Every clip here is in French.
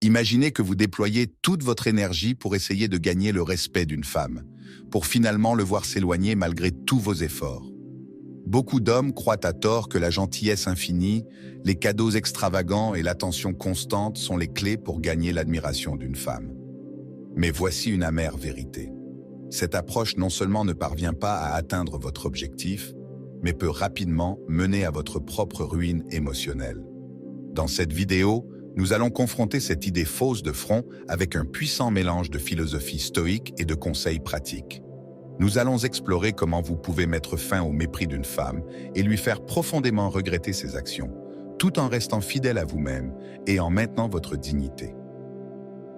Imaginez que vous déployez toute votre énergie pour essayer de gagner le respect d'une femme, pour finalement le voir s'éloigner malgré tous vos efforts. Beaucoup d'hommes croient à tort que la gentillesse infinie, les cadeaux extravagants et l'attention constante sont les clés pour gagner l'admiration d'une femme. Mais voici une amère vérité. Cette approche non seulement ne parvient pas à atteindre votre objectif, mais peut rapidement mener à votre propre ruine émotionnelle. Dans cette vidéo, nous allons confronter cette idée fausse de front avec un puissant mélange de philosophie stoïque et de conseils pratiques. Nous allons explorer comment vous pouvez mettre fin au mépris d'une femme et lui faire profondément regretter ses actions, tout en restant fidèle à vous-même et en maintenant votre dignité.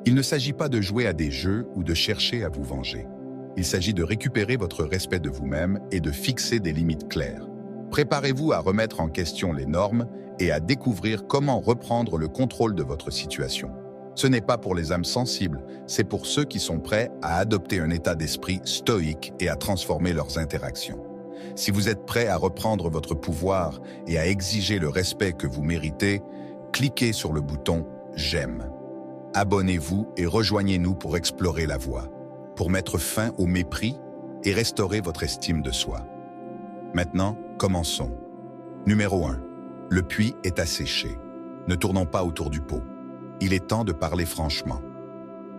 Il ne s'agit pas de jouer à des jeux ou de chercher à vous venger. Il s'agit de récupérer votre respect de vous-même et de fixer des limites claires. Préparez-vous à remettre en question les normes et à découvrir comment reprendre le contrôle de votre situation. Ce n'est pas pour les âmes sensibles, c'est pour ceux qui sont prêts à adopter un état d'esprit stoïque et à transformer leurs interactions. Si vous êtes prêt à reprendre votre pouvoir et à exiger le respect que vous méritez, cliquez sur le bouton « J'aime ». Abonnez-vous et rejoignez-nous pour explorer la voie, pour mettre fin au mépris et restaurer votre estime de soi. Maintenant, commençons. Numéro 1. Le puits est asséché. Ne tournons pas autour du pot. Il est temps de parler franchement.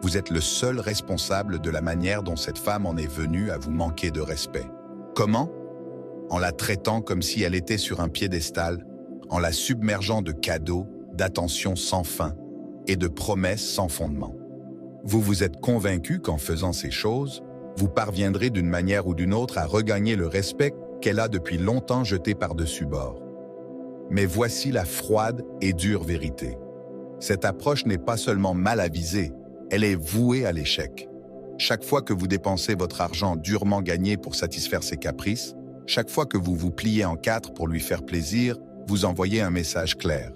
Vous êtes le seul responsable de la manière dont cette femme en est venue à vous manquer de respect. Comment? En la traitant comme si elle était sur un piédestal, en la submergeant de cadeaux, d'attention sans fin et de promesses sans fondement. Vous vous êtes convaincu qu'en faisant ces choses, vous parviendrez d'une manière ou d'une autre à regagner le respect qu'elle a depuis longtemps jeté par-dessus bord. Mais voici la froide et dure vérité. Cette approche n'est pas seulement mal avisée, elle est vouée à l'échec. Chaque fois que vous dépensez votre argent durement gagné pour satisfaire ses caprices, chaque fois que vous vous pliez en quatre pour lui faire plaisir, vous envoyez un message clair.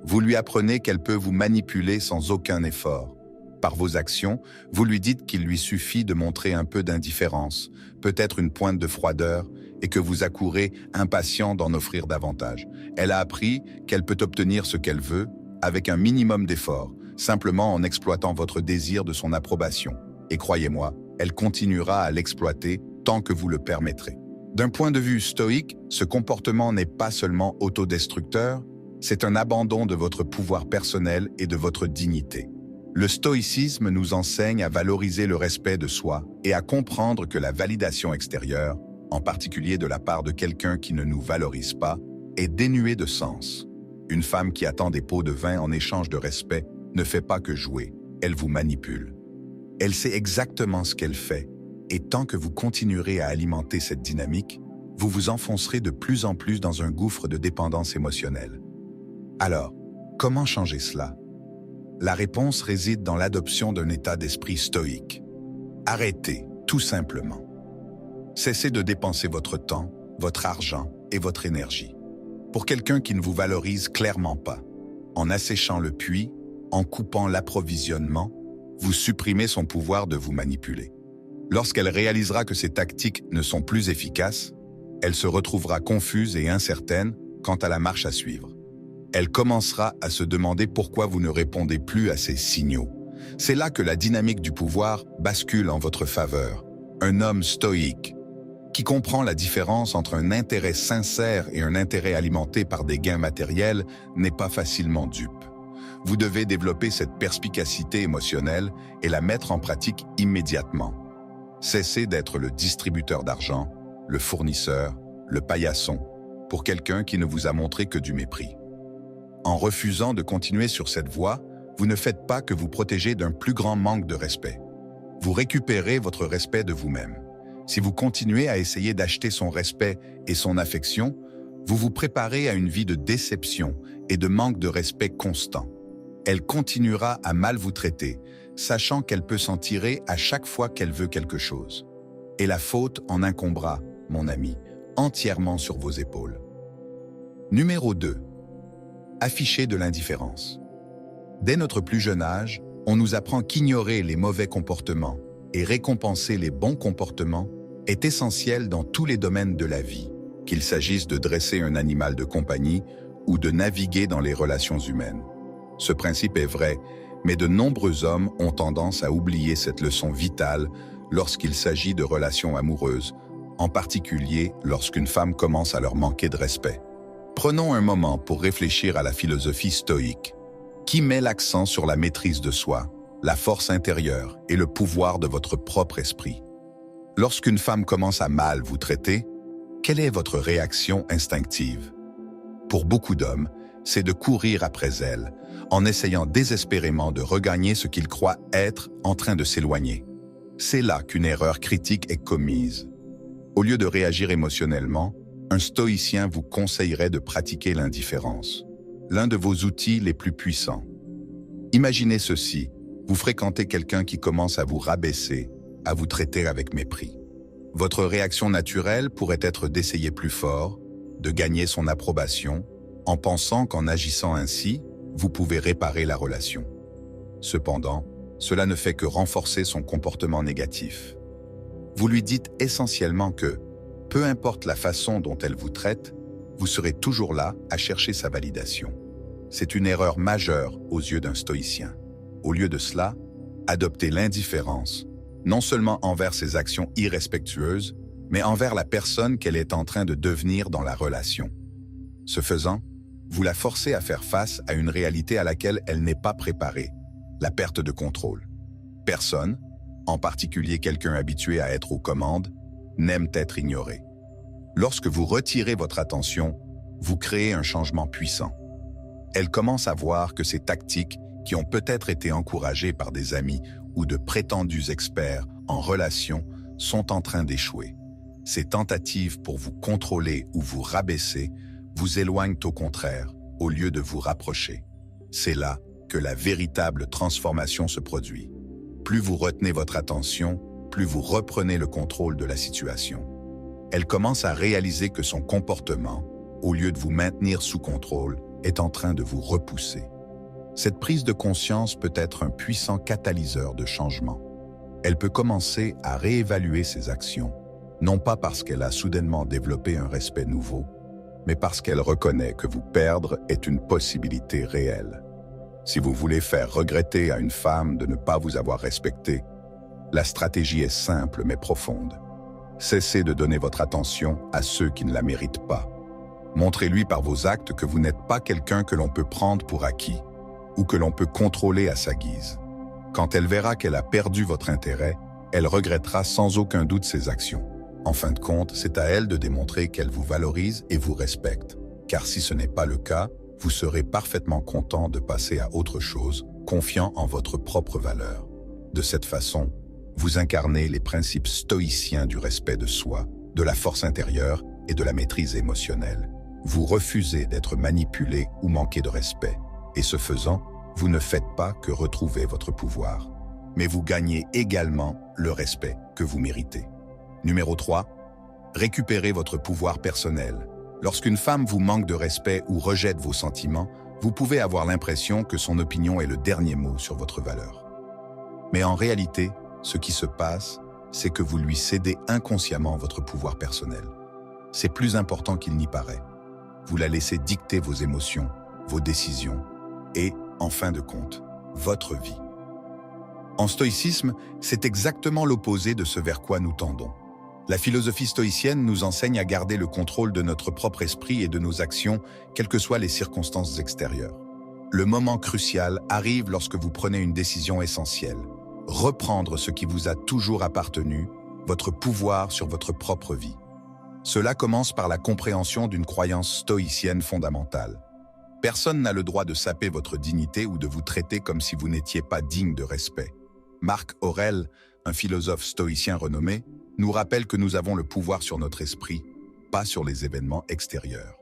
Vous lui apprenez qu'elle peut vous manipuler sans aucun effort. Par vos actions, vous lui dites qu'il lui suffit de montrer un peu d'indifférence, peut-être une pointe de froideur, et que vous accourez impatient d'en offrir davantage. Elle a appris qu'elle peut obtenir ce qu'elle veut avec un minimum d'effort, simplement en exploitant votre désir de son approbation. Et croyez-moi, elle continuera à l'exploiter tant que vous le permettrez. D'un point de vue stoïque, ce comportement n'est pas seulement autodestructeur, c'est un abandon de votre pouvoir personnel et de votre dignité. Le stoïcisme nous enseigne à valoriser le respect de soi et à comprendre que la validation extérieure, en particulier de la part de quelqu'un qui ne nous valorise pas, est dénuée de sens. Une femme qui attend des pots de vin en échange de respect ne fait pas que jouer, elle vous manipule. Elle sait exactement ce qu'elle fait, et tant que vous continuerez à alimenter cette dynamique, vous vous enfoncerez de plus en plus dans un gouffre de dépendance émotionnelle. Alors, comment changer cela? La réponse réside dans l'adoption d'un état d'esprit stoïque. Arrêtez, tout simplement. Cessez de dépenser votre temps, votre argent et votre énergie pour quelqu'un qui ne vous valorise clairement pas. En asséchant le puits, en coupant l'approvisionnement, vous supprimez son pouvoir de vous manipuler. Lorsqu'elle réalisera que ces tactiques ne sont plus efficaces, elle se retrouvera confuse et incertaine quant à la marche à suivre. Elle commencera à se demander pourquoi vous ne répondez plus à ces signaux. C'est là que la dynamique du pouvoir bascule en votre faveur. Un homme stoïque, qui comprend la différence entre un intérêt sincère et un intérêt alimenté par des gains matériels, n'est pas facilement dupe. Vous devez développer cette perspicacité émotionnelle et la mettre en pratique immédiatement. Cessez d'être le distributeur d'argent, le fournisseur, le paillasson, pour quelqu'un qui ne vous a montré que du mépris. En refusant de continuer sur cette voie, vous ne faites pas que vous protéger d'un plus grand manque de respect. Vous récupérez votre respect de vous-même. Si vous continuez à essayer d'acheter son respect et son affection, vous vous préparez à une vie de déception et de manque de respect constant. Elle continuera à mal vous traiter, sachant qu'elle peut s'en tirer à chaque fois qu'elle veut quelque chose. Et la faute en incombera, mon ami, entièrement sur vos épaules. Numéro 2. Afficher de l'indifférence. Dès notre plus jeune âge, on nous apprend qu'ignorer les mauvais comportements et récompenser les bons comportements est essentiel dans tous les domaines de la vie, qu'il s'agisse de dresser un animal de compagnie ou de naviguer dans les relations humaines. Ce principe est vrai, Mais de nombreux hommes ont tendance à oublier cette leçon vitale lorsqu'il s'agit de relations amoureuses, en particulier lorsqu'une femme commence à leur manquer de respect. Prenons un moment pour réfléchir à la philosophie stoïque, qui met l'accent sur la maîtrise de soi, la force intérieure et le pouvoir de votre propre esprit. Lorsqu'une femme commence à mal vous traiter, quelle est votre réaction instinctive? Pour beaucoup d'hommes, c'est de courir après elle, en essayant désespérément de regagner ce qu'ils croient être en train de s'éloigner. C'est là qu'une erreur critique est commise. Au lieu de réagir émotionnellement, un stoïcien vous conseillerait de pratiquer l'indifférence, l'un de vos outils les plus puissants. Imaginez ceci, vous fréquentez quelqu'un qui commence à vous rabaisser, à vous traiter avec mépris. Votre réaction naturelle pourrait être d'essayer plus fort, de gagner son approbation, en pensant qu'en agissant ainsi, vous pouvez réparer la relation. Cependant, cela ne fait que renforcer son comportement négatif. Vous lui dites essentiellement que, peu importe la façon dont elle vous traite, vous serez toujours là à chercher sa validation. C'est une erreur majeure aux yeux d'un stoïcien. Au lieu de cela, adoptez l'indifférence, non seulement envers ses actions irrespectueuses, mais envers la personne qu'elle est en train de devenir dans la relation. Ce faisant, vous la forcez à faire face à une réalité à laquelle elle n'est pas préparée, la perte de contrôle. Personne, en particulier quelqu'un habitué à être aux commandes, n'aime être ignoré. Lorsque vous retirez votre attention, vous créez un changement puissant. Elle commence à voir que ces tactiques, qui ont peut-être été encouragées par des amis ou de prétendus experts en relation, sont en train d'échouer. Ces tentatives pour vous contrôler ou vous rabaisser vous éloignent au contraire, au lieu de vous rapprocher. C'est là que la véritable transformation se produit. Plus vous retenez votre attention, plus vous reprenez le contrôle de la situation. Elle commence à réaliser que son comportement, au lieu de vous maintenir sous contrôle, est en train de vous repousser. Cette prise de conscience peut être un puissant catalyseur de changement. Elle peut commencer à réévaluer ses actions, non pas parce qu'elle a soudainement développé un respect nouveau, mais parce qu'elle reconnaît que vous perdre est une possibilité réelle. Si vous voulez faire regretter à une femme de ne pas vous avoir respecté, la stratégie est simple mais profonde. Cessez de donner votre attention à ceux qui ne la méritent pas. Montrez-lui par vos actes que vous n'êtes pas quelqu'un que l'on peut prendre pour acquis ou que l'on peut contrôler à sa guise. Quand elle verra qu'elle a perdu votre intérêt, elle regrettera sans aucun doute ses actions. En fin de compte, c'est à elle de démontrer qu'elle vous valorise et vous respecte. Car si ce n'est pas le cas, vous serez parfaitement content de passer à autre chose, confiant en votre propre valeur. De cette façon, vous incarnez les principes stoïciens du respect de soi, de la force intérieure et de la maîtrise émotionnelle. Vous refusez d'être manipulé ou manquer de respect. Et ce faisant, vous ne faites pas que retrouver votre pouvoir, mais vous gagnez également le respect que vous méritez. Numéro 3. Récupérez votre pouvoir personnel. Lorsqu'une femme vous manque de respect ou rejette vos sentiments, vous pouvez avoir l'impression que son opinion est le dernier mot sur votre valeur. Mais en réalité, ce qui se passe, c'est que vous lui cédez inconsciemment votre pouvoir personnel. C'est plus important qu'il n'y paraît. Vous la laissez dicter vos émotions, vos décisions et, en fin de compte, votre vie. En stoïcisme, c'est exactement l'opposé de ce vers quoi nous tendons. La philosophie stoïcienne nous enseigne à garder le contrôle de notre propre esprit et de nos actions, quelles que soient les circonstances extérieures. Le moment crucial arrive lorsque vous prenez une décision essentielle. Reprendre ce qui vous a toujours appartenu, votre pouvoir sur votre propre vie. Cela commence par la compréhension d'une croyance stoïcienne fondamentale. Personne n'a le droit de saper votre dignité ou de vous traiter comme si vous n'étiez pas digne de respect. Marc Aurèle, un philosophe stoïcien renommé, nous rappelle que nous avons le pouvoir sur notre esprit, pas sur les événements extérieurs.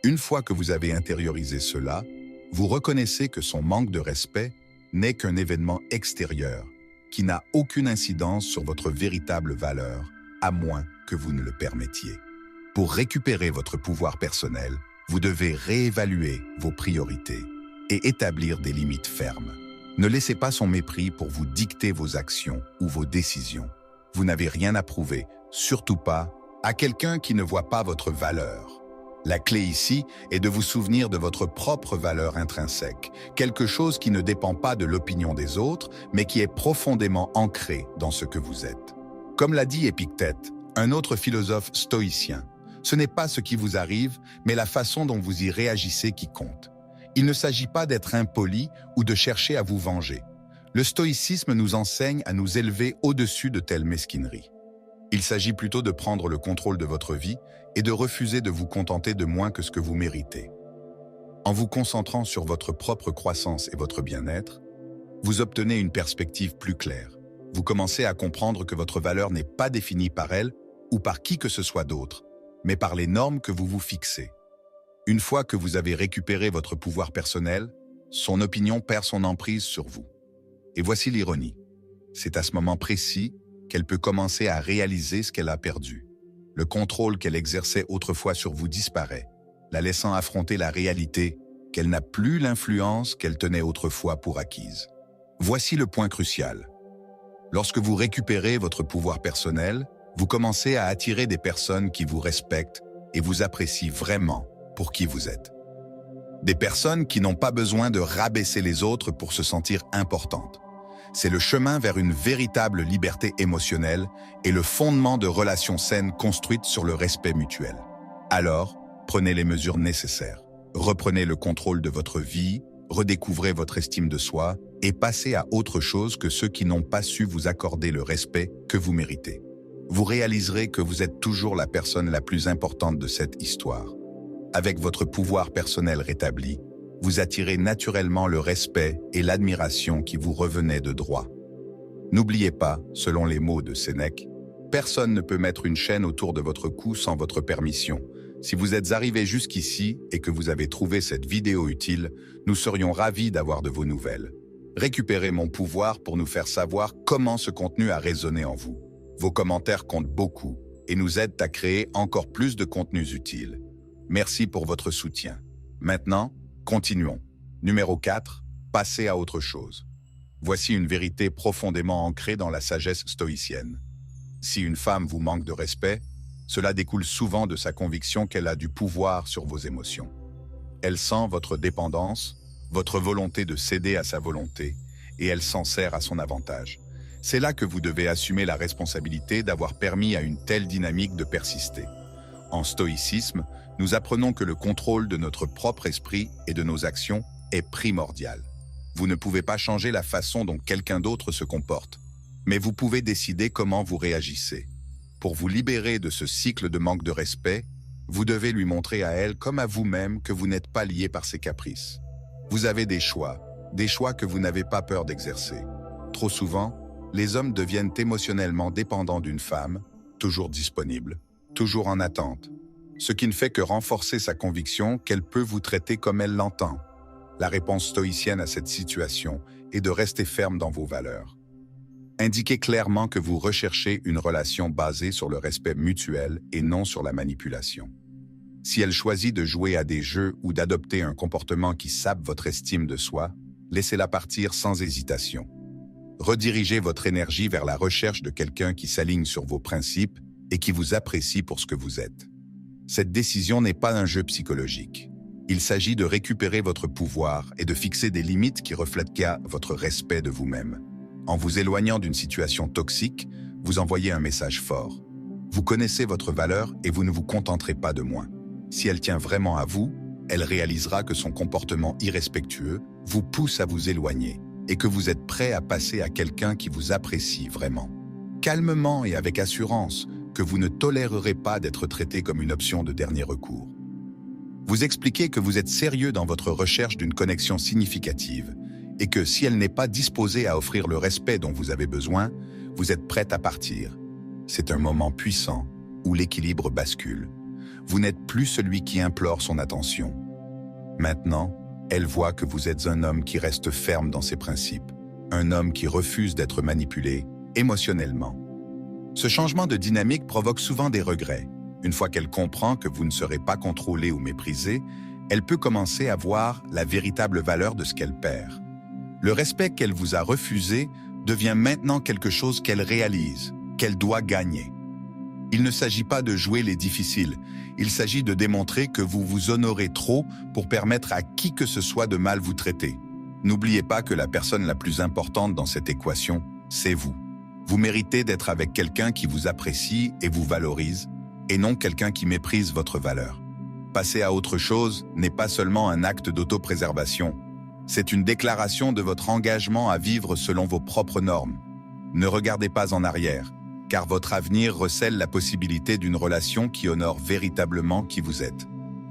Une fois que vous avez intériorisé cela, vous reconnaissez que son manque de respect n'est qu'un événement extérieur, qui n'a aucune incidence sur votre véritable valeur, à moins que vous ne le permettiez. Pour récupérer votre pouvoir personnel, vous devez réévaluer vos priorités et établir des limites fermes. Ne laissez pas son mépris pour vous dicter vos actions ou vos décisions. Vous n'avez rien à prouver, surtout pas à quelqu'un qui ne voit pas votre valeur. La clé ici est de vous souvenir de votre propre valeur intrinsèque, quelque chose qui ne dépend pas de l'opinion des autres, mais qui est profondément ancré dans ce que vous êtes. Comme l'a dit Épictète, un autre philosophe stoïcien, ce n'est pas ce qui vous arrive, mais la façon dont vous y réagissez qui compte. Il ne s'agit pas d'être impoli ou de chercher à vous venger. Le stoïcisme nous enseigne à nous élever au-dessus de telles mesquineries. Il s'agit plutôt de prendre le contrôle de votre vie et de refuser de vous contenter de moins que ce que vous méritez. En vous concentrant sur votre propre croissance et votre bien-être, vous obtenez une perspective plus claire. Vous commencez à comprendre que votre valeur n'est pas définie par elle ou par qui que ce soit d'autre, mais par les normes que vous vous fixez. Une fois que vous avez récupéré votre pouvoir personnel, son opinion perd son emprise sur vous. Et voici l'ironie. C'est à ce moment précis qu'elle peut commencer à réaliser ce qu'elle a perdu. Le contrôle qu'elle exerçait autrefois sur vous disparaît, la laissant affronter la réalité qu'elle n'a plus l'influence qu'elle tenait autrefois pour acquise. Voici le point crucial. Lorsque vous récupérez votre pouvoir personnel, vous commencez à attirer des personnes qui vous respectent et vous apprécient vraiment pour qui vous êtes. Des personnes qui n'ont pas besoin de rabaisser les autres pour se sentir importantes. C'est le chemin vers une véritable liberté émotionnelle et le fondement de relations saines construites sur le respect mutuel. Alors, prenez les mesures nécessaires. Reprenez le contrôle de votre vie, redécouvrez votre estime de soi et passez à autre chose que ceux qui n'ont pas su vous accorder le respect que vous méritez. Vous réaliserez que vous êtes toujours la personne la plus importante de cette histoire. Avec votre pouvoir personnel rétabli, vous attirez naturellement le respect et l'admiration qui vous revenaient de droit. N'oubliez pas, selon les mots de Sénèque, personne ne peut mettre une chaîne autour de votre cou sans votre permission. Si vous êtes arrivé jusqu'ici et que vous avez trouvé cette vidéo utile, nous serions ravis d'avoir de vos nouvelles. Récupérez mon pouvoir pour nous faire savoir comment ce contenu a résonné en vous. Vos commentaires comptent beaucoup et nous aident à créer encore plus de contenus utiles. Merci pour votre soutien. Maintenant, continuons. Numéro 4, passez à autre chose. Voici une vérité profondément ancrée dans la sagesse stoïcienne. Si une femme vous manque de respect, cela découle souvent de sa conviction qu'elle a du pouvoir sur vos émotions. Elle sent votre dépendance, votre volonté de céder à sa volonté, et elle s'en sert à son avantage. C'est là que vous devez assumer la responsabilité d'avoir permis à une telle dynamique de persister. En stoïcisme, nous apprenons que le contrôle de notre propre esprit et de nos actions est primordial. Vous ne pouvez pas changer la façon dont quelqu'un d'autre se comporte, mais vous pouvez décider comment vous réagissez. Pour vous libérer de ce cycle de manque de respect, vous devez lui montrer à elle comme à vous-même que vous n'êtes pas lié par ses caprices. Vous avez des choix que vous n'avez pas peur d'exercer. Trop souvent, les hommes deviennent émotionnellement dépendants d'une femme, toujours disponible, toujours en attente, ce qui ne fait que renforcer sa conviction qu'elle peut vous traiter comme elle l'entend. La réponse stoïcienne à cette situation est de rester ferme dans vos valeurs. Indiquez clairement que vous recherchez une relation basée sur le respect mutuel et non sur la manipulation. Si elle choisit de jouer à des jeux ou d'adopter un comportement qui sape votre estime de soi, laissez-la partir sans hésitation. Redirigez votre énergie vers la recherche de quelqu'un qui s'aligne sur vos principes et qui vous apprécie pour ce que vous êtes. Cette décision n'est pas un jeu psychologique. Il s'agit de récupérer votre pouvoir et de fixer des limites qui reflètent votre respect de vous-même. En vous éloignant d'une situation toxique, vous envoyez un message fort. Vous connaissez votre valeur et vous ne vous contenterez pas de moins. Si elle tient vraiment à vous, elle réalisera que son comportement irrespectueux vous pousse à vous éloigner et que vous êtes prêt à passer à quelqu'un qui vous apprécie vraiment. Calmement et avec assurance, que vous ne tolérerez pas d'être traité comme une option de dernier recours. Vous expliquez que vous êtes sérieux dans votre recherche d'une connexion significative et que si elle n'est pas disposée à offrir le respect dont vous avez besoin, vous êtes prête à partir. C'est un moment puissant où l'équilibre bascule. Vous n'êtes plus celui qui implore son attention. Maintenant, elle voit que vous êtes un homme qui reste ferme dans ses principes, un homme qui refuse d'être manipulé émotionnellement. Ce changement de dynamique provoque souvent des regrets. Une fois qu'elle comprend que vous ne serez pas contrôlé ou méprisé, elle peut commencer à voir la véritable valeur de ce qu'elle perd. Le respect qu'elle vous a refusé devient maintenant quelque chose qu'elle réalise, qu'elle doit gagner. Il ne s'agit pas de jouer les difficiles, il s'agit de démontrer que vous vous honorez trop pour permettre à qui que ce soit de mal vous traiter. N'oubliez pas que la personne la plus importante dans cette équation, c'est vous. Vous méritez d'être avec quelqu'un qui vous apprécie et vous valorise, et non quelqu'un qui méprise votre valeur. Passer à autre chose n'est pas seulement un acte d'autopréservation, c'est une déclaration de votre engagement à vivre selon vos propres normes. Ne regardez pas en arrière, car votre avenir recèle la possibilité d'une relation qui honore véritablement qui vous êtes.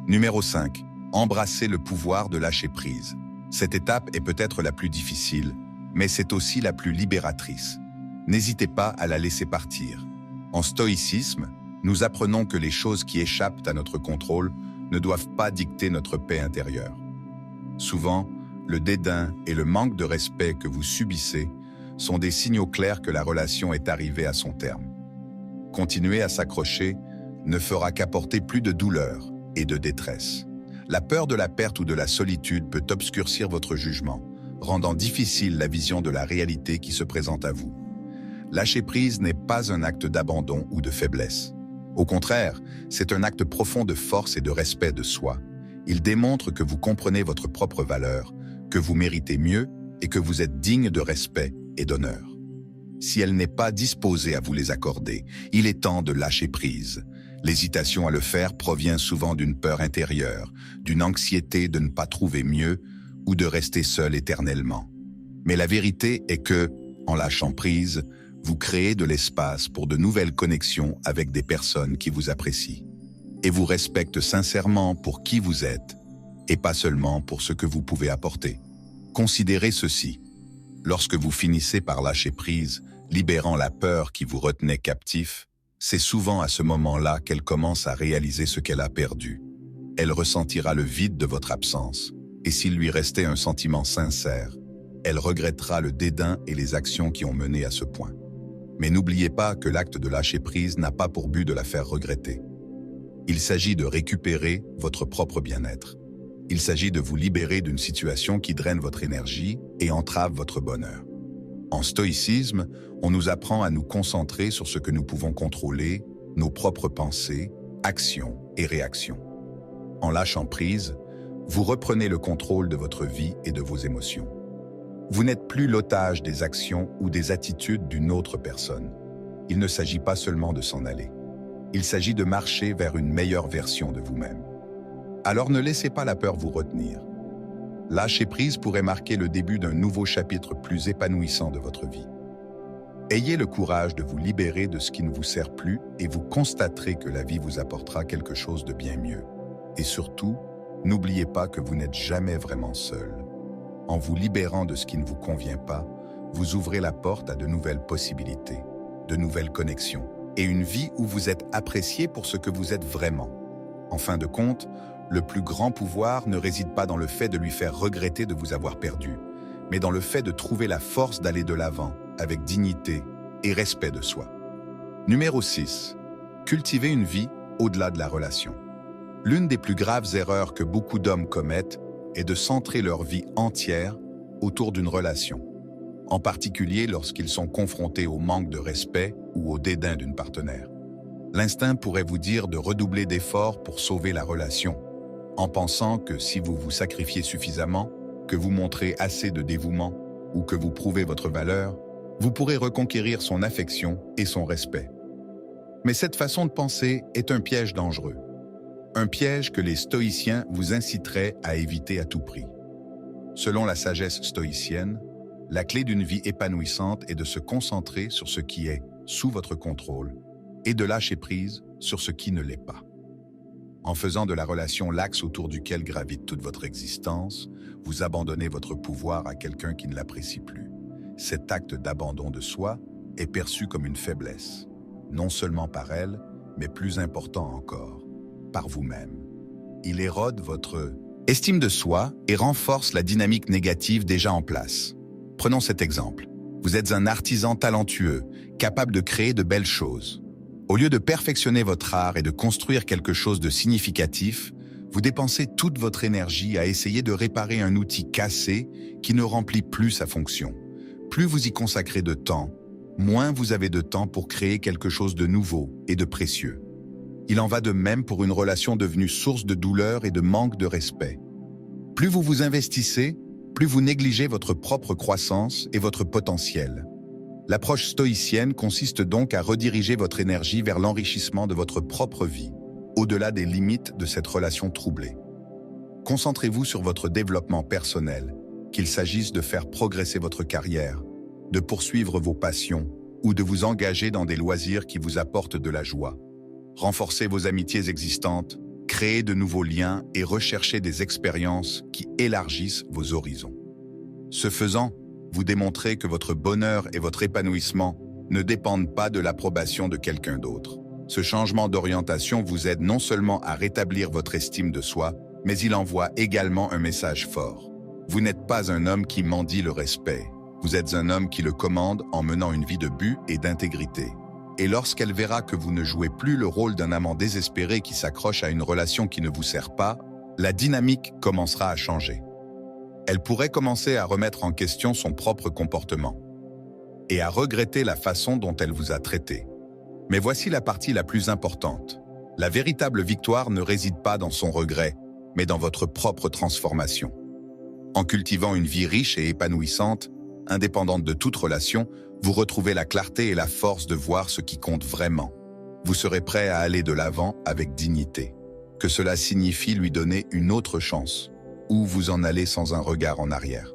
Numéro 5. Embrassez le pouvoir de lâcher prise. Cette étape est peut-être la plus difficile, mais c'est aussi la plus libératrice. N'hésitez pas à la laisser partir. En stoïcisme, nous apprenons que les choses qui échappent à notre contrôle ne doivent pas dicter notre paix intérieure. Souvent, le dédain et le manque de respect que vous subissez sont des signaux clairs que la relation est arrivée à son terme. Continuer à s'accrocher ne fera qu'apporter plus de douleur et de détresse. La peur de la perte ou de la solitude peut obscurcir votre jugement, rendant difficile la vision de la réalité qui se présente à vous. Lâcher prise n'est pas un acte d'abandon ou de faiblesse. Au contraire, c'est un acte profond de force et de respect de soi. Il démontre que vous comprenez votre propre valeur, que vous méritez mieux et que vous êtes digne de respect et d'honneur. Si elle n'est pas disposée à vous les accorder, il est temps de lâcher prise. L'hésitation à le faire provient souvent d'une peur intérieure, d'une anxiété de ne pas trouver mieux ou de rester seul éternellement. Mais la vérité est que, en lâchant prise, vous créez de l'espace pour de nouvelles connexions avec des personnes qui vous apprécient et vous respectent sincèrement pour qui vous êtes et pas seulement pour ce que vous pouvez apporter. Considérez ceci. Lorsque vous finissez par lâcher prise, libérant la peur qui vous retenait captif, c'est souvent à ce moment-là qu'elle commence à réaliser ce qu'elle a perdu. Elle ressentira le vide de votre absence, et s'il lui restait un sentiment sincère, elle regrettera le dédain et les actions qui ont mené à ce point. Mais n'oubliez pas que l'acte de lâcher prise n'a pas pour but de la faire regretter. Il s'agit de récupérer votre propre bien-être. Il s'agit de vous libérer d'une situation qui draine votre énergie et entrave votre bonheur. En stoïcisme, on nous apprend à nous concentrer sur ce que nous pouvons contrôler, nos propres pensées, actions et réactions. En lâchant prise, vous reprenez le contrôle de votre vie et de vos émotions. Vous n'êtes plus l'otage des actions ou des attitudes d'une autre personne. Il ne s'agit pas seulement de s'en aller. Il s'agit de marcher vers une meilleure version de vous-même. Alors ne laissez pas la peur vous retenir. Lâcher prise pourrait marquer le début d'un nouveau chapitre plus épanouissant de votre vie. Ayez le courage de vous libérer de ce qui ne vous sert plus et vous constaterez que la vie vous apportera quelque chose de bien mieux. Et surtout, n'oubliez pas que vous n'êtes jamais vraiment seul. En vous libérant de ce qui ne vous convient pas, vous ouvrez la porte à de nouvelles possibilités, de nouvelles connexions et une vie où vous êtes apprécié pour ce que vous êtes vraiment. En fin de compte, le plus grand pouvoir ne réside pas dans le fait de lui faire regretter de vous avoir perdu, mais dans le fait de trouver la force d'aller de l'avant avec dignité et respect de soi. Numéro 6. Cultivez une vie au-delà de la relation. L'une des plus graves erreurs que beaucoup d'hommes commettent est de centrer leur vie entière autour d'une relation, en particulier lorsqu'ils sont confrontés au manque de respect ou au dédain d'une partenaire. L'instinct pourrait vous dire de redoubler d'efforts pour sauver la relation, en pensant que si vous vous sacrifiez suffisamment, que vous montrez assez de dévouement ou que vous prouvez votre valeur, vous pourrez reconquérir son affection et son respect. Mais cette façon de penser est un piège dangereux. Un piège que les stoïciens vous inciteraient à éviter à tout prix. Selon la sagesse stoïcienne, la clé d'une vie épanouissante est de se concentrer sur ce qui est sous votre contrôle et de lâcher prise sur ce qui ne l'est pas. En faisant de la relation l'axe autour duquel gravite toute votre existence, vous abandonnez votre pouvoir à quelqu'un qui ne l'apprécie plus. Cet acte d'abandon de soi est perçu comme une faiblesse, non seulement par elle, mais plus important encore, par vous-même. Il érode votre estime de soi et renforce la dynamique négative déjà en place. Prenons cet exemple. Vous êtes un artisan talentueux, capable de créer de belles choses. Au lieu de perfectionner votre art et de construire quelque chose de significatif, vous dépensez toute votre énergie à essayer de réparer un outil cassé qui ne remplit plus sa fonction. Plus vous y consacrez de temps, moins vous avez de temps pour créer quelque chose de nouveau et de précieux. Il en va de même pour une relation devenue source de douleur et de manque de respect. Plus vous vous investissez, plus vous négligez votre propre croissance et votre potentiel. L'approche stoïcienne consiste donc à rediriger votre énergie vers l'enrichissement de votre propre vie, au-delà des limites de cette relation troublée. Concentrez-vous sur votre développement personnel, qu'il s'agisse de faire progresser votre carrière, de poursuivre vos passions ou de vous engager dans des loisirs qui vous apportent de la joie. Renforcez vos amitiés existantes, créez de nouveaux liens et recherchez des expériences qui élargissent vos horizons. Ce faisant, vous démontrez que votre bonheur et votre épanouissement ne dépendent pas de l'approbation de quelqu'un d'autre. Ce changement d'orientation vous aide non seulement à rétablir votre estime de soi, mais il envoie également un message fort. Vous n'êtes pas un homme qui mendie le respect. Vous êtes un homme qui le commande en menant une vie de but et d'intégrité. Et lorsqu'elle verra que vous ne jouez plus le rôle d'un amant désespéré qui s'accroche à une relation qui ne vous sert pas, la dynamique commencera à changer. Elle pourrait commencer à remettre en question son propre comportement et à regretter la façon dont elle vous a traité. Mais voici la partie la plus importante. La véritable victoire ne réside pas dans son regret, mais dans votre propre transformation. En cultivant une vie riche et épanouissante, indépendante de toute relation, vous retrouvez la clarté et la force de voir ce qui compte vraiment. Vous serez prêt à aller de l'avant avec dignité. Que cela signifie lui donner une autre chance, ou vous en allez sans un regard en arrière.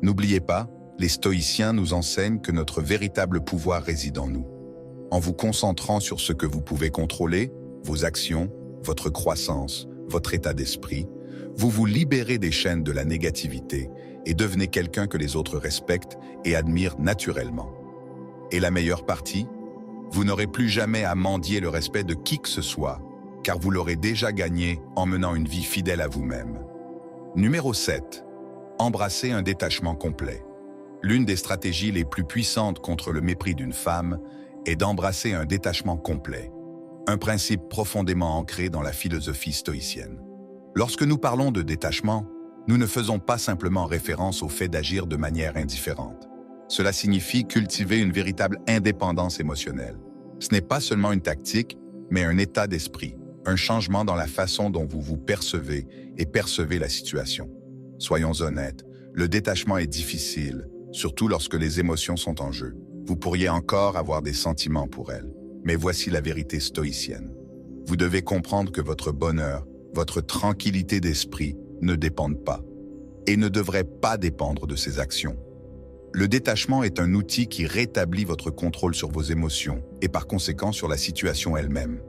N'oubliez pas, les stoïciens nous enseignent que notre véritable pouvoir réside en nous. En vous concentrant sur ce que vous pouvez contrôler, vos actions, votre croissance, votre état d'esprit, vous vous libérez des chaînes de la négativité et devenez quelqu'un que les autres respectent et admirent naturellement. Et la meilleure partie, vous n'aurez plus jamais à mendier le respect de qui que ce soit, car vous l'aurez déjà gagné en menant une vie fidèle à vous-même. Numéro 7. Embrasser un détachement complet. L'une des stratégies les plus puissantes contre le mépris d'une femme est d'embrasser un détachement complet, un principe profondément ancré dans la philosophie stoïcienne. Lorsque nous parlons de détachement, nous ne faisons pas simplement référence au fait d'agir de manière indifférente. Cela signifie cultiver une véritable indépendance émotionnelle. Ce n'est pas seulement une tactique, mais un état d'esprit, un changement dans la façon dont vous vous percevez et percevez la situation. Soyons honnêtes, le détachement est difficile, surtout lorsque les émotions sont en jeu. Vous pourriez encore avoir des sentiments pour elles, mais voici la vérité stoïcienne. Vous devez comprendre que votre bonheur, votre tranquillité d'esprit ne dépendent pas et ne devraient pas dépendre de ces actions. Le détachement est un outil qui rétablit votre contrôle sur vos émotions et par conséquent sur la situation elle-même.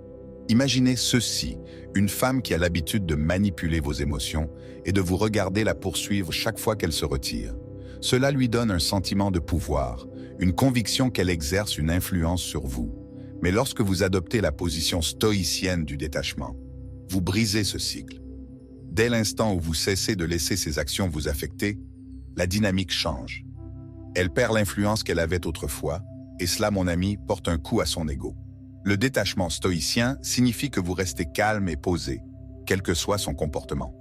Imaginez ceci, une femme qui a l'habitude de manipuler vos émotions et de vous regarder la poursuivre chaque fois qu'elle se retire. Cela lui donne un sentiment de pouvoir, une conviction qu'elle exerce une influence sur vous. Mais lorsque vous adoptez la position stoïcienne du détachement, vous brisez ce cycle. Dès l'instant où vous cessez de laisser ces actions vous affecter, la dynamique change. Elle perd l'influence qu'elle avait autrefois, et cela, mon ami, porte un coup à son ego. Le détachement stoïcien signifie que vous restez calme et posé, quel que soit son comportement.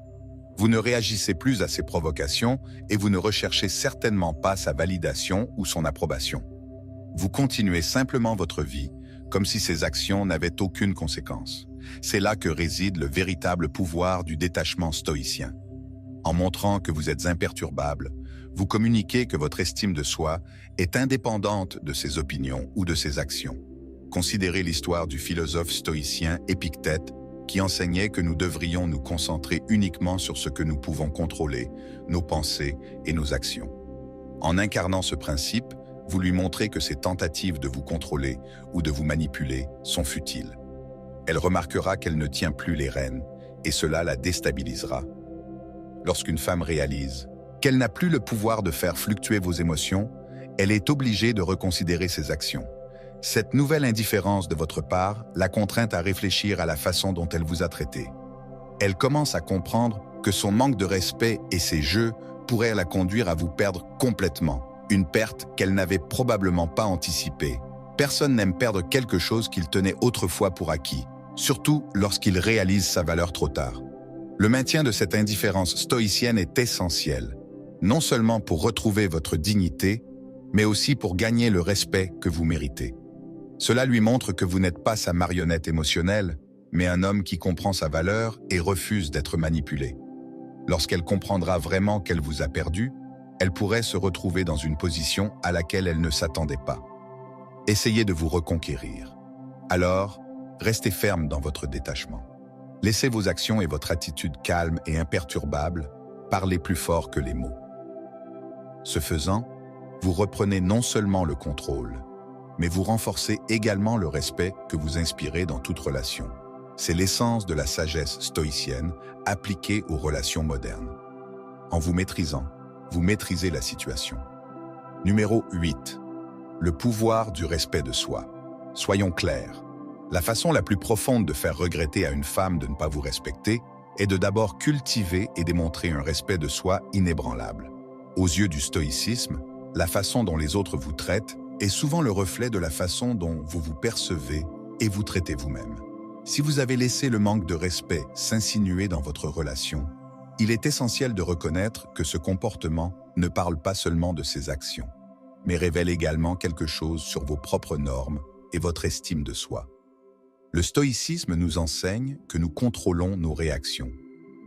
Vous ne réagissez plus à ses provocations et vous ne recherchez certainement pas sa validation ou son approbation. Vous continuez simplement votre vie, comme si ces actions n'avaient aucune conséquence. C'est là que réside le véritable pouvoir du détachement stoïcien. En montrant que vous êtes imperturbable, vous communiquez que votre estime de soi est indépendante de ses opinions ou de ses actions. Considérez l'histoire du philosophe stoïcien Épictète qui enseignait que nous devrions nous concentrer uniquement sur ce que nous pouvons contrôler, nos pensées et nos actions. En incarnant ce principe, vous lui montrez que ces tentatives de vous contrôler ou de vous manipuler sont futiles. Elle remarquera qu'elle ne tient plus les rênes, et cela la déstabilisera. Lorsqu'une femme réalise qu'elle n'a plus le pouvoir de faire fluctuer vos émotions, elle est obligée de reconsidérer ses actions. Cette nouvelle indifférence de votre part la contraint à réfléchir à la façon dont elle vous a traité. Elle commence à comprendre que son manque de respect et ses jeux pourraient la conduire à vous perdre complètement, une perte qu'elle n'avait probablement pas anticipée. Personne n'aime perdre quelque chose qu'il tenait autrefois pour acquis, surtout lorsqu'il réalise sa valeur trop tard. Le maintien de cette indifférence stoïcienne est essentiel, non seulement pour retrouver votre dignité, mais aussi pour gagner le respect que vous méritez. Cela lui montre que vous n'êtes pas sa marionnette émotionnelle, mais un homme qui comprend sa valeur et refuse d'être manipulé. Lorsqu'elle comprendra vraiment qu'elle vous a perdu, elle pourrait se retrouver dans une position à laquelle elle ne s'attendait pas. Essayez de vous reconquérir. Alors, restez ferme dans votre détachement. Laissez vos actions et votre attitude calme et imperturbable parler plus fort que les mots. Ce faisant, vous reprenez non seulement le contrôle, mais vous renforcez également le respect que vous inspirez dans toute relation. C'est l'essence de la sagesse stoïcienne appliquée aux relations modernes. En vous maîtrisant, vous maîtrisez la situation. Numéro 8. Le pouvoir du respect de soi. Soyons clairs. La façon la plus profonde de faire regretter à une femme de ne pas vous respecter est de d'abord cultiver et démontrer un respect de soi inébranlable. Aux yeux du stoïcisme, la façon dont les autres vous traitent est souvent le reflet de la façon dont vous vous percevez et vous traitez vous-même. Si vous avez laissé le manque de respect s'insinuer dans votre relation, il est essentiel de reconnaître que ce comportement ne parle pas seulement de ses actions, mais révèle également quelque chose sur vos propres normes et votre estime de soi. Le stoïcisme nous enseigne que nous contrôlons nos réactions,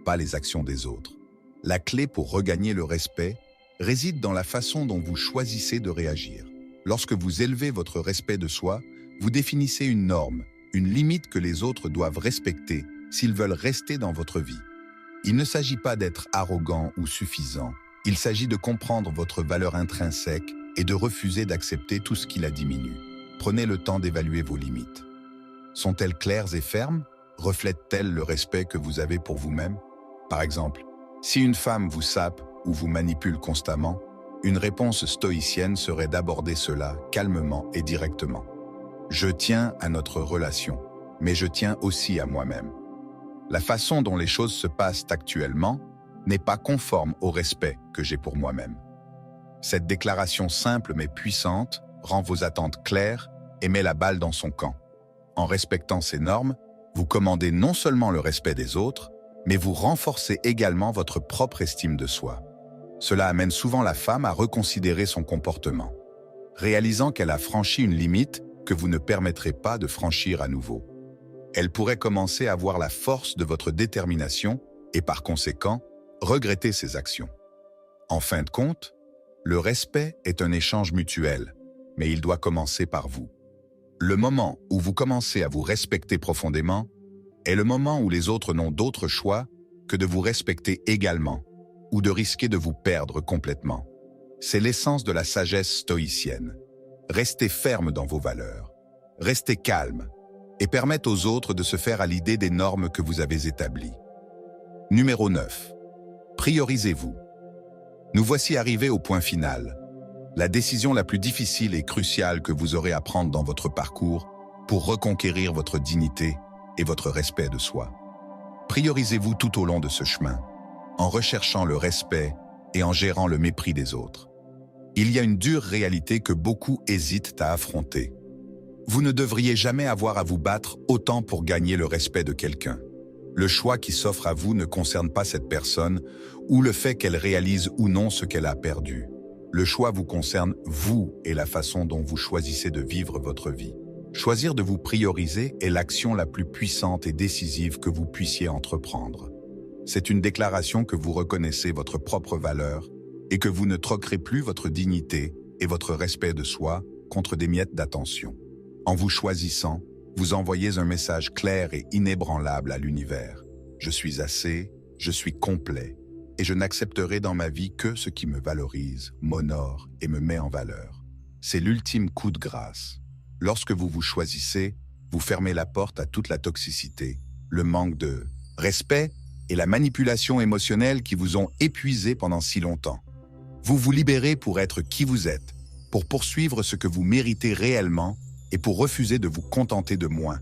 pas les actions des autres. La clé pour regagner le respect réside dans la façon dont vous choisissez de réagir. Lorsque vous élevez votre respect de soi, vous définissez une norme, une limite que les autres doivent respecter s'ils veulent rester dans votre vie. Il ne s'agit pas d'être arrogant ou suffisant, il s'agit de comprendre votre valeur intrinsèque et de refuser d'accepter tout ce qui la diminue. Prenez le temps d'évaluer vos limites. Sont-elles claires et fermes? Reflètent-elles le respect que vous avez pour vous-même? Par exemple, si une femme vous sape ou vous manipule constamment, une réponse stoïcienne serait d'aborder cela calmement et directement. Je tiens à notre relation, mais je tiens aussi à moi-même. La façon dont les choses se passent actuellement n'est pas conforme au respect que j'ai pour moi-même. Cette déclaration simple mais puissante rend vos attentes claires et met la balle dans son camp. En respectant ces normes, vous commandez non seulement le respect des autres, mais vous renforcez également votre propre estime de soi. Cela amène souvent la femme à reconsidérer son comportement, réalisant qu'elle a franchi une limite que vous ne permettrez pas de franchir à nouveau. Elle pourrait commencer à voir la force de votre détermination et par conséquent, regretter ses actions. En fin de compte, le respect est un échange mutuel, mais il doit commencer par vous. Le moment où vous commencez à vous respecter profondément est le moment où les autres n'ont d'autre choix que de vous respecter également ou de risquer de vous perdre complètement. C'est l'essence de la sagesse stoïcienne. Restez ferme dans vos valeurs, restez calme et permettez aux autres de se faire à l'idée des normes que vous avez établies. Numéro 9. Priorisez-vous. Nous voici arrivés au point final. La décision la plus difficile et cruciale que vous aurez à prendre dans votre parcours pour reconquérir votre dignité et votre respect de soi. Priorisez-vous tout au long de ce chemin, en recherchant le respect et en gérant le mépris des autres. Il y a une dure réalité que beaucoup hésitent à affronter. Vous ne devriez jamais avoir à vous battre autant pour gagner le respect de quelqu'un. Le choix qui s'offre à vous ne concerne pas cette personne ou le fait qu'elle réalise ou non ce qu'elle a perdu. Le choix vous concerne, vous, et la façon dont vous choisissez de vivre votre vie. Choisir de vous prioriser est l'action la plus puissante et décisive que vous puissiez entreprendre. C'est une déclaration que vous reconnaissez votre propre valeur et que vous ne troquerez plus votre dignité et votre respect de soi contre des miettes d'attention. En vous choisissant, vous envoyez un message clair et inébranlable à l'univers. Je suis assez, je suis complet. Et je n'accepterai dans ma vie que ce qui me valorise, m'honore et me met en valeur. C'est l'ultime coup de grâce. Lorsque vous vous choisissez, vous fermez la porte à toute la toxicité, le manque de respect et la manipulation émotionnelle qui vous ont épuisé pendant si longtemps. Vous vous libérez pour être qui vous êtes, pour poursuivre ce que vous méritez réellement et pour refuser de vous contenter de moins.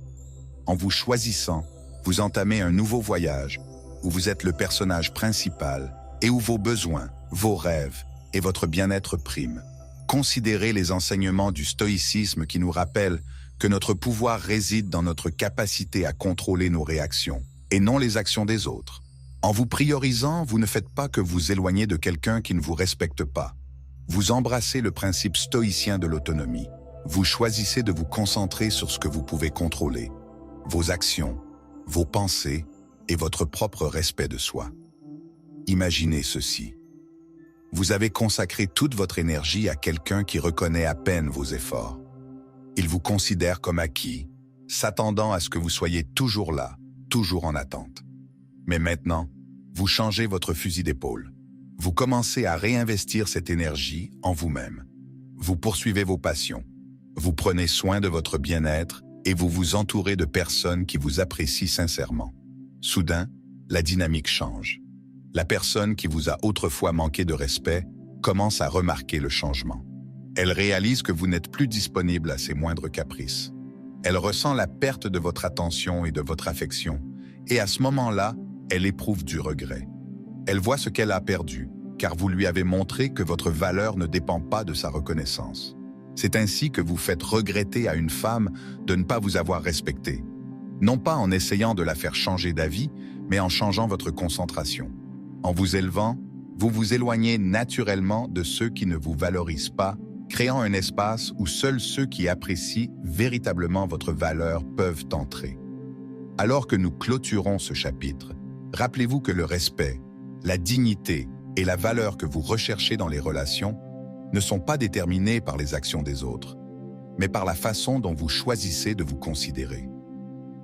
En vous choisissant, vous entamez un nouveau voyage où vous êtes le personnage principal et où vos besoins, vos rêves et votre bien-être priment. Considérez les enseignements du stoïcisme qui nous rappellent que notre pouvoir réside dans notre capacité à contrôler nos réactions et non les actions des autres. En vous priorisant, vous ne faites pas que vous éloigner de quelqu'un qui ne vous respecte pas. Vous embrassez le principe stoïcien de l'autonomie. Vous choisissez de vous concentrer sur ce que vous pouvez contrôler, vos actions, vos pensées et votre propre respect de soi. Imaginez ceci. Vous avez consacré toute votre énergie à quelqu'un qui reconnaît à peine vos efforts. Il vous considère comme acquis, s'attendant à ce que vous soyez toujours là, toujours en attente. Mais maintenant, vous changez votre fusil d'épaule. Vous commencez à réinvestir cette énergie en vous-même. Vous poursuivez vos passions. Vous prenez soin de votre bien-être et vous vous entourez de personnes qui vous apprécient sincèrement. Soudain, la dynamique change. La personne qui vous a autrefois manqué de respect commence à remarquer le changement. Elle réalise que vous n'êtes plus disponible à ses moindres caprices. Elle ressent la perte de votre attention et de votre affection, et à ce moment-là, elle éprouve du regret. Elle voit ce qu'elle a perdu, car vous lui avez montré que votre valeur ne dépend pas de sa reconnaissance. C'est ainsi que vous faites regretter à une femme de ne pas vous avoir respecté. Non pas en essayant de la faire changer d'avis, mais en changeant votre concentration. En vous élevant, vous vous éloignez naturellement de ceux qui ne vous valorisent pas, créant un espace où seuls ceux qui apprécient véritablement votre valeur peuvent entrer. Alors que nous clôturons ce chapitre, rappelez-vous que le respect, la dignité et la valeur que vous recherchez dans les relations ne sont pas déterminés par les actions des autres, mais par la façon dont vous choisissez de vous considérer.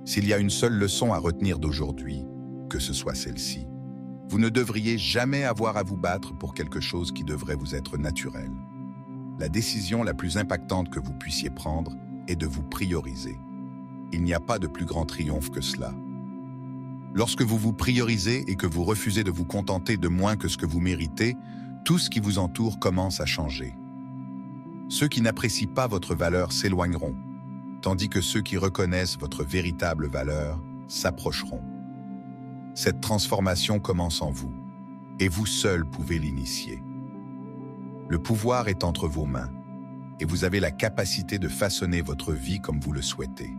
S'il y a une seule leçon à retenir d'aujourd'hui, que ce soit celle-ci, vous ne devriez jamais avoir à vous battre pour quelque chose qui devrait vous être naturel. La décision la plus impactante que vous puissiez prendre est de vous prioriser. Il n'y a pas de plus grand triomphe que cela. Lorsque vous vous priorisez et que vous refusez de vous contenter de moins que ce que vous méritez, tout ce qui vous entoure commence à changer. Ceux qui n'apprécient pas votre valeur s'éloigneront, tandis que ceux qui reconnaissent votre véritable valeur s'approcheront. Cette transformation commence en vous, et vous seul pouvez l'initier. Le pouvoir est entre vos mains, et vous avez la capacité de façonner votre vie comme vous le souhaitez.